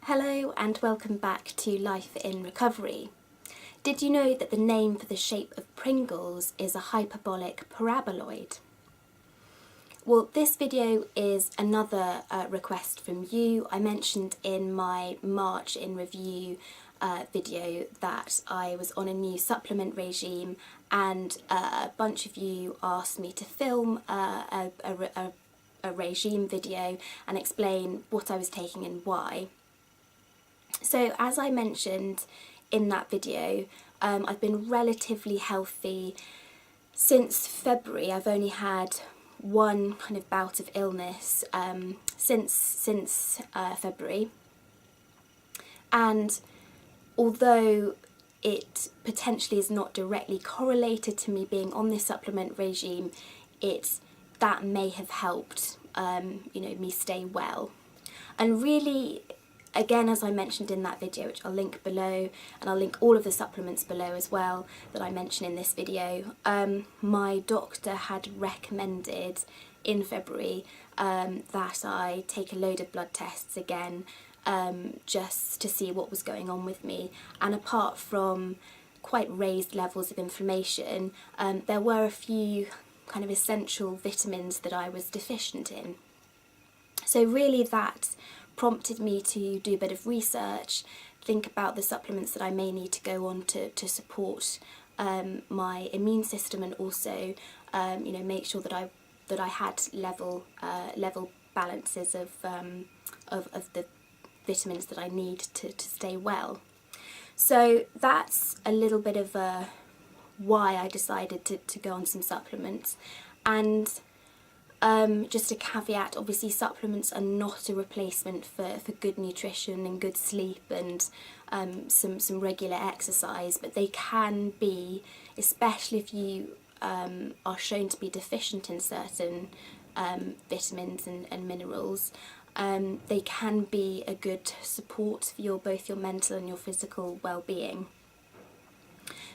Hello and welcome back to Life in Recovery. Did you know that the name for the shape of Pringles is a hyperbolic paraboloid? Well, this video is another request from you. I mentioned in my March in Review video that I was on a new supplement regime, and a bunch of you asked me to film a regime video and explain what I was taking and why. So as I mentioned in that video, I've been relatively healthy since February. I've only had one kind of bout of illness since February, and although it potentially is not directly correlated to me being on this supplement regime, that may have helped me stay well. And really, again, as I mentioned in that video, which I'll link below, and I'll link all of the supplements below as well that I mention in this video, my doctor had recommended in February that I take a load of blood tests again, just to see what was going on with me. And apart from quite raised levels of inflammation, there were a few kind of essential vitamins that I was deficient in. So really that prompted me to do a bit of research, think about the supplements that I may need to go on to support my immune system, and also make sure that I had level balances of the vitamins that I need to stay well. So that's a little bit of why I decided to go on some supplements. And just a caveat, obviously supplements are not a replacement for good nutrition and good sleep and some regular exercise, but they can be, especially if you are shown to be deficient in certain vitamins and minerals, they can be a good support for both your mental and your physical well-being.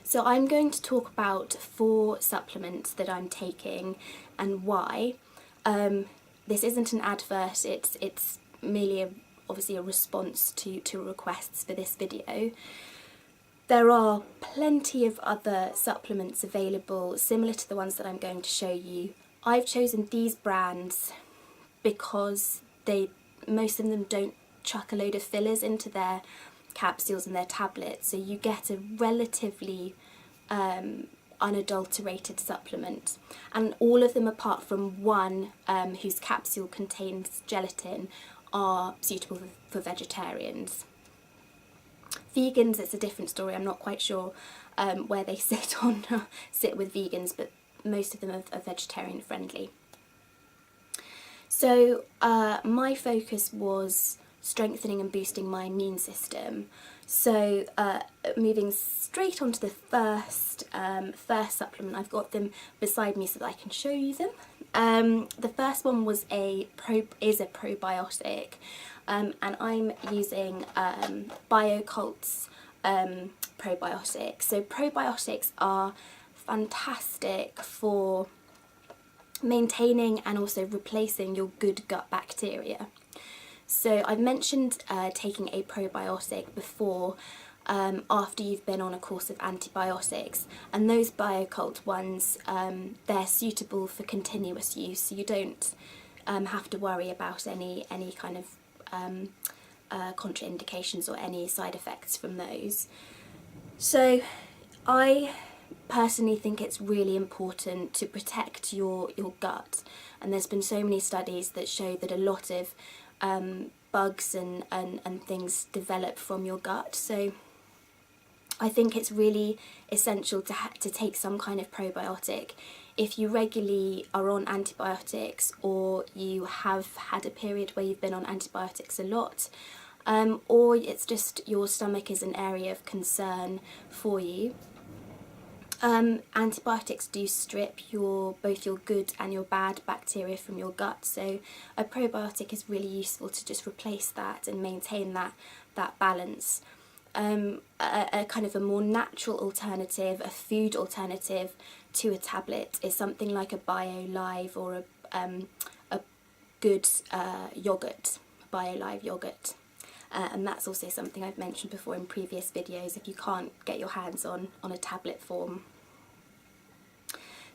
So I'm going to talk about 4 supplements that I'm taking and why. This isn't an advert, it's merely obviously a response to requests for this video. There are plenty of other supplements available similar to the ones that I'm going to show you. I've chosen these brands because most of them don't chuck a load of fillers into their capsules and their tablets, so you get a relatively unadulterated supplement. And all of them, apart from one whose capsule contains gelatin, are suitable for vegetarians. Vegans, it's a different story. I'm not quite sure where they sit with vegans, but most of them are vegetarian friendly. So my focus was strengthening and boosting my immune system. So moving straight on to the first supplement, I've got them beside me so that I can show you them. The first one is a probiotic, and I'm using BioCult's probiotics. So probiotics are fantastic for maintaining and also replacing your good gut bacteria. So I've mentioned taking a probiotic before after you've been on a course of antibiotics, and those BioCult ones, they're suitable for continuous use, so you don't have to worry about any kind of contraindications or any side effects from those. So I personally think it's really important to protect your gut, and there's been so many studies that show that a lot of bugs and things develop from your gut. So I think it's really essential to take some kind of probiotic if you regularly are on antibiotics, or you have had a period where you've been on antibiotics a lot, or it's just your stomach is an area of concern for you. Antibiotics do strip both your good and your bad bacteria from your gut, so a probiotic is really useful to just replace that and maintain that balance. A kind of a more natural alternative, a food alternative to a tablet, is something like a BioLive or a good yogurt, BioLive yogurt. and that's also something I've mentioned before in previous videos if you can't get your hands on a tablet form.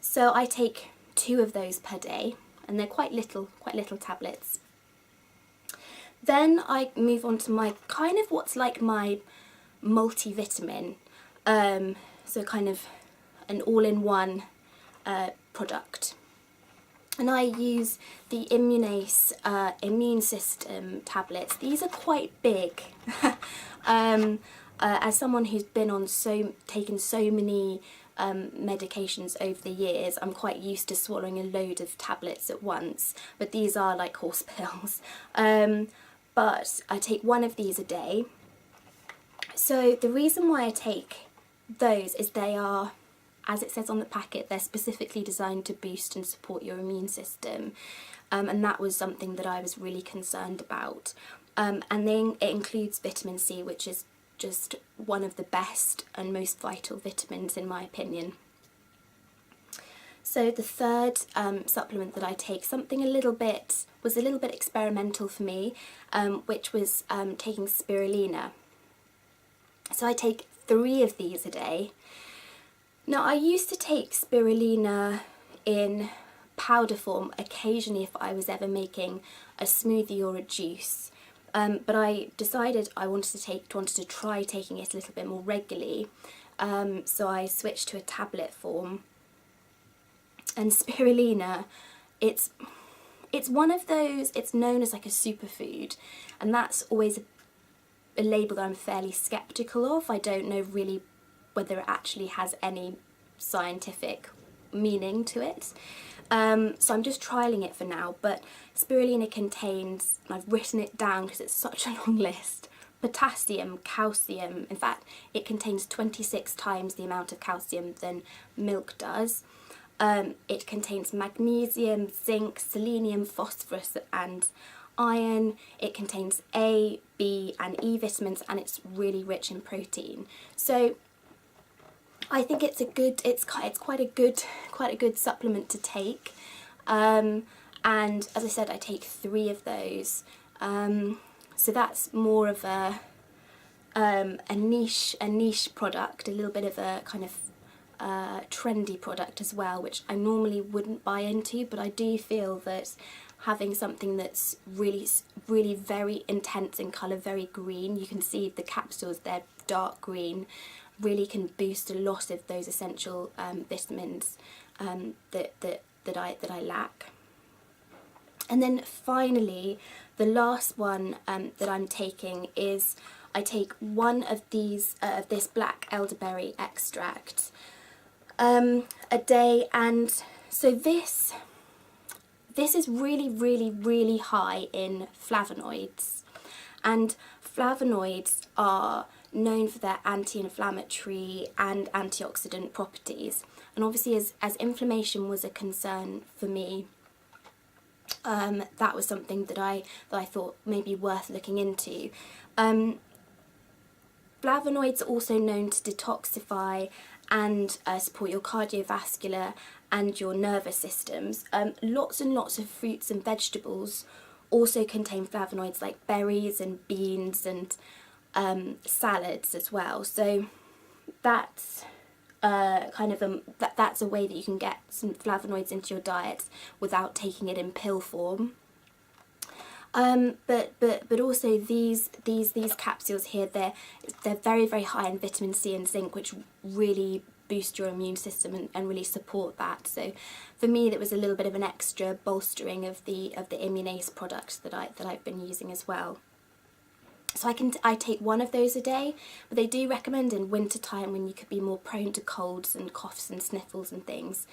So I take 2 of those per day, and they're quite little tablets. Then I move on to my kind of what's like my multivitamin, so kind of an all-in-one product. And I use the Immunase immune system tablets. These are quite big. As someone who's been on taken so many medications over the years, I'm quite used to swallowing a load of tablets at once, but these are like horse pills. But I take 1 of these a day. So the reason why I take those is they are, as it says on the packet, they're specifically designed to boost and support your immune system, and that was something that I was really concerned about. And then it includes vitamin C, which is just one of the best and most vital vitamins in my opinion. So the third supplement that I take, something was a little bit experimental for me, which was taking Spirulina. So I take 3 of these a day. Now I used to take Spirulina in powder form occasionally if I was ever making a smoothie or a juice, but I decided I wanted to try taking it a little bit more regularly, so I switched to a tablet form. And Spirulina, it's one of those, it's known as like a superfood, and that's always a label that I'm fairly sceptical of. I don't know really whether it actually has any scientific meaning to it. So I'm just trialling it for now, but Spirulina contains, and I've written it down because it's such a long list, potassium, calcium. In fact, it contains 26 times the amount of calcium than milk does. It contains magnesium, zinc, selenium, phosphorus and iron. It contains A, B and E vitamins, and it's really rich in protein. So I think it's quite a good supplement to take. And as I said, I take 3 of those. So that's more of a niche product, a little bit of a kind of trendy product as well, which I normally wouldn't buy into, but I do feel that having something that's really very intense in colour, very green, you can see the capsules, they're dark green, really can boost a lot of those essential vitamins that I lack. And then finally, the last one that I'm taking is I take 1 of these of this black elderberry extract a day, and so this is really high in flavonoids, and flavonoids are known for their anti-inflammatory and antioxidant properties, and obviously as inflammation was a concern for me, that was something that I thought may be worth looking into. Flavonoids are also known to detoxify and support your cardiovascular and your nervous systems. Lots and lots of fruits and vegetables also contain flavonoids, like berries and beans and salads as well. So that's that's a way that you can get some flavonoids into your diet without taking it in pill form. But also these capsules here, they're very high in vitamin C and zinc, which really boost your immune system and really support that. So for me, that was a little bit of an extra bolstering of the Immunase product that I've been using as well. So I take 1 of those a day, but they do recommend in winter time, when you could be more prone to colds and coughs and sniffles and things,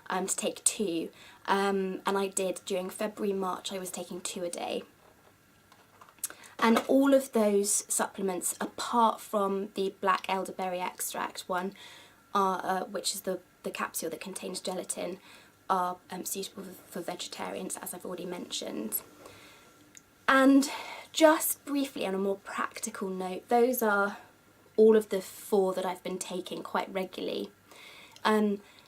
to take 2. And I did during February, March, I was taking 2 a day. And all of those supplements, apart from the black elderberry extract one, which is the capsule that contains gelatin, are suitable for vegetarians, as I've already mentioned. And just briefly, on a more practical note, those are all of the 4 that I've been taking quite regularly.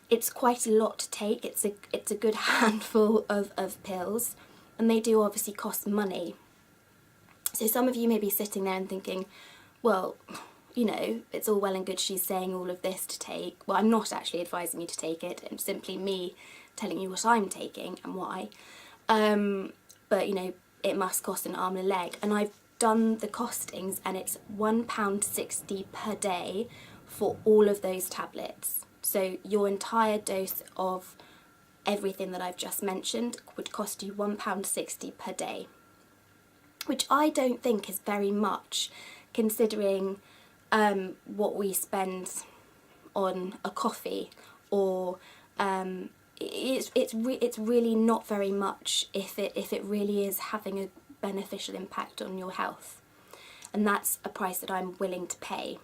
It's quite a lot to take. It's a good handful of pills, and they do obviously cost money. So some of you may be sitting there and thinking, well, you know, it's all well and good she's saying all of this to take. Well, I'm not actually advising you to take it. It's simply me telling you what I'm taking and why. But, you know, it must cost an arm and a leg. And I've done the costings, and it's £1.60 per day for all of those tablets. So your entire dose of everything that I've just mentioned would cost you £1.60 per day, which I don't think is very much, considering what we spend on a coffee, or it's really not very much if it really is having a beneficial impact on your health, and that's a price that I'm willing to pay.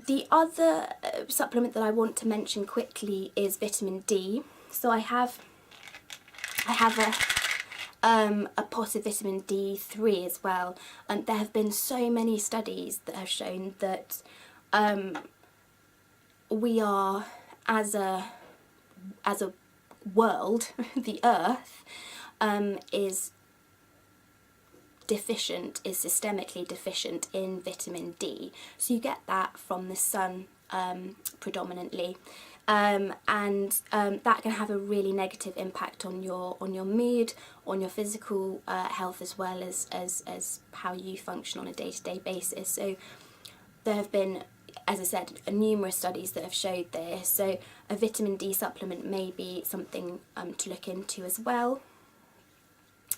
The other supplement that I want to mention quickly is vitamin D. So I have a pot of vitamin D3 as well, and there have been so many studies that have shown that we are, as a world, the earth is systemically deficient in vitamin D. So you get that from the sun predominantly, and that can have a really negative impact on your mood, on your physical health, as well as how you function on a day-to-day basis. So there have been, as I said, numerous studies that have showed this. So a vitamin D supplement may be something to look into as well.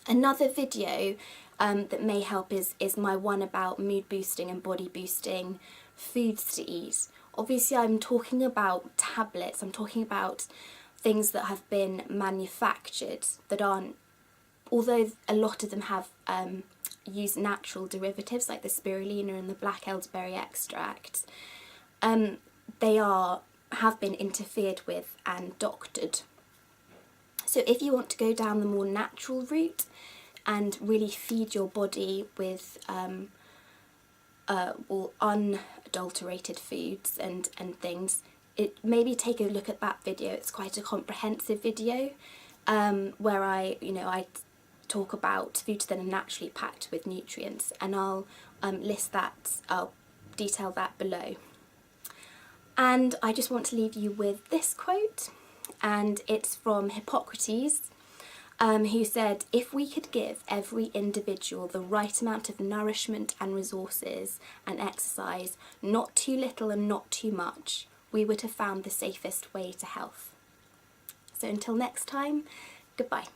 Another video that may help is my one about mood boosting and body boosting foods to eat. Obviously I'm talking about tablets, I'm talking about things that have been manufactured that aren't, although a lot of them have used natural derivatives like the spirulina and the black elderberry extract, they have been interfered with and doctored. So if you want to go down the more natural route and really feed your body with unadulterated foods and things, maybe take a look at that video. It's quite a comprehensive video where I talk about foods that are naturally packed with nutrients, and I'll I'll detail that below. And I just want to leave you with this quote, and it's from Hippocrates, who said, "If we could give every individual the right amount of nourishment and resources and exercise, not too little and not too much, we would have found the safest way to health." So until next time, goodbye.